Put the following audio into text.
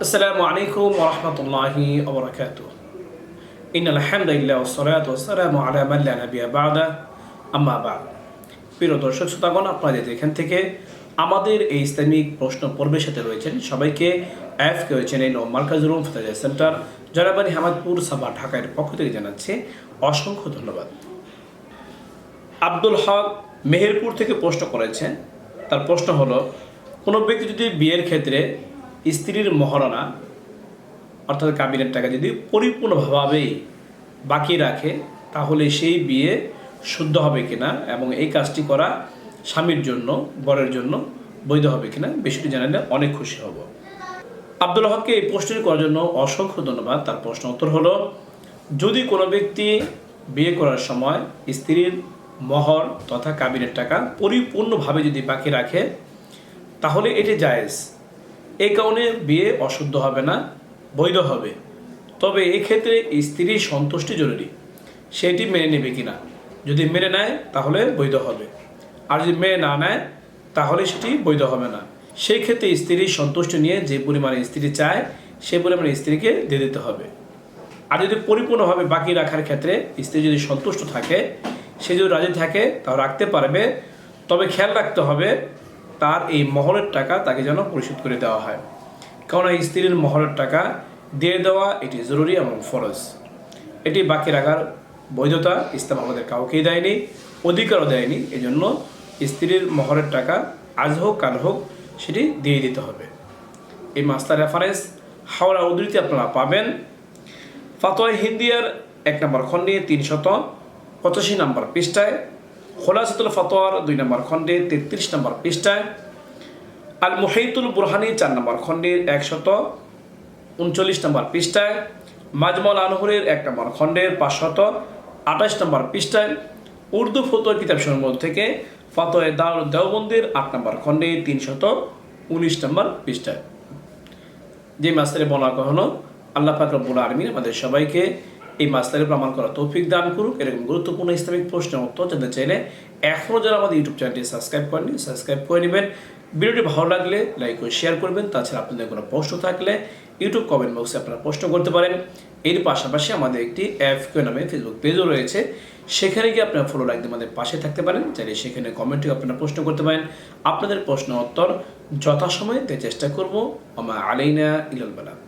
আসসালামু আলাইকুম ওয়া রাহমাতুল্লাহি ওয়া বারাকাতুহু। ইন্নাল হামদালিল্লাহি ওয়াস সালাতু ওয়াস সালামু আলা মান লা নাবিয়্যা বা'দা, আম্মা বা'দ। প্রিয় দর্শক শ্রোতাগণ, আপনারা যেখান থেকে আমাদের এই ইসলামিক প্রশ্ন পর্বের সাথে রয়েছেন, সবাইকে এফকে চ্যানেল ও মার্কাজুল উলুম ফাতাহ সেন্টার জনাবানি হামাদপুর সাবা ঢাকার পক্ষ থেকে জানাচ্ছি অসংখ্য ধন্যবাদ। আব্দুল হক মেহেরপুর থেকে প্রশ্ন করেছেন। তার প্রশ্ন হলো, কোনো ব্যক্তি যদি বিয়ের ক্ষেত্রে স্ত্রীর মহারণা অর্থাৎ কাবিনের টাকা যদি পরিপূর্ণভাবেই বাকি রাখে, তাহলে সেই বিয়ে শুদ্ধ হবে কিনা এবং এই কাজটি করা স্বামীর জন্য, বরের জন্য বৈধ হবে কিনা, বিষয়টি জানালে অনেক খুশি হব। আব্দুল হককে এই প্রশ্নটি করার জন্য অসংখ্য ধন্যবাদ। তার প্রশ্ন উত্তর হলো, যদি কোনো ব্যক্তি বিয়ে করার সময় স্ত্রীর মহর তথা কাবিনের টাকা পরিপূর্ণভাবে যদি বাকি রাখে, তাহলে এটি জায়েজ। এই কারণে বিয়ে অশুদ্ধ হবে না, বৈধ হবে। তবে এক্ষেত্রে স্ত্রীর সন্তুষ্টি জরুরি, সেটি মেনে নেবে কিনা। যদি মেনে নেয় তাহলে বৈধ হবে, আর যদি মেনে না নেয় তাহলে সেটি বৈধ হবে না। সেই ক্ষেত্রে স্ত্রীর সন্তুষ্টি নিয়ে যে পরিমাণে স্ত্রী চায় সেই পরিমাণে স্ত্রীকে দিয়ে দিতে হবে। আর যদি পরিপূর্ণভাবে বাকি রাখার ক্ষেত্রে স্ত্রী যদি সন্তুষ্ট থাকে, সে যদি রাজি থাকে, তাও রাখতে পারবে। তবে খেয়াল রাখতে হবে তার এই মহরের টাকা তাকে যেন পরিশোধ করে দেওয়া হয়, কারণ এই স্ত্রীর মহরের টাকা দিয়ে দেওয়া এটি জরুরি এবং ফরজ। এটি বাকি রাখার বৈধতা ইসলাম আমাদের কাউকেই দেয়নি, অধিকারও দেয়নি। এই জন্য স্ত্রীর মহরের টাকা আজ হোক কাল হোক সেটি দিয়ে দিতে হবে। এই মাসলার রেফারেন্স হাওড়া উদ্ধৃতি আপনারা পাবেন ফাতোয়া হিন্দিয়ার 1 নম্বর খণ্ডে 385 নম্বর পৃষ্ঠায়, খোলাসাতুল ফাতোয়ার 2 নম্বর খণ্ডে 33 নম্বর পৃষ্ঠায়, আল মুহাইতুল বুরহানি 4 নম্বর খণ্ডের 139 নম্বর পৃষ্ঠায়, মাজমুল আনহুরের 1 নম্বর খণ্ডের 528 নম্বর পৃষ্ঠায়, উর্দু ফতোয়া কিতাবসমূহ থেকে ফাতোয়া দারুদ দেওবন্দের 8 নম্বর খণ্ডে 319 নম্বর পৃষ্ঠায়। যে মাসলারে বলা হলো, আল্লাহ পাক রব্বুল আলামিন আমাদের সবাইকে এই মাসলারে প্রমাণ করার তৌফিক দান করুক। এরকম গুরুত্বপূর্ণ ইসলামিক প্রশ্ন উত্তর জানতে চাইলে এখনও যারা আমাদের ইউটিউব চ্যানেলটি সাবস্ক্রাইব করেনি, সাবস্ক্রাইব করে নেবেন। ভিডিওটি ভালো লাগলে লাইক ও শেয়ার করবেন। তাছাড়া আপনাদের কোনো প্রশ্ন থাকলে ইউটিউব কমেন্ট বক্সে আপনারা প্রশ্ন করতে পারেন। এর পাশাপাশি আমাদের একটি এফকিউ নামে ফেসবুক পেজও রয়েছে, সেখানে গিয়ে আপনারা ফলো লাইক দিয়ে আমাদের পাশে থাকতে পারেন। চাইলে সেখানে কমেন্টে আপনারা প্রশ্ন করতে পারেন। আপনাদের প্রশ্ন উত্তর যথাসময়ে দেওয়ার চেষ্টা করব। আমা আলাইনা ইলাল বালাগ।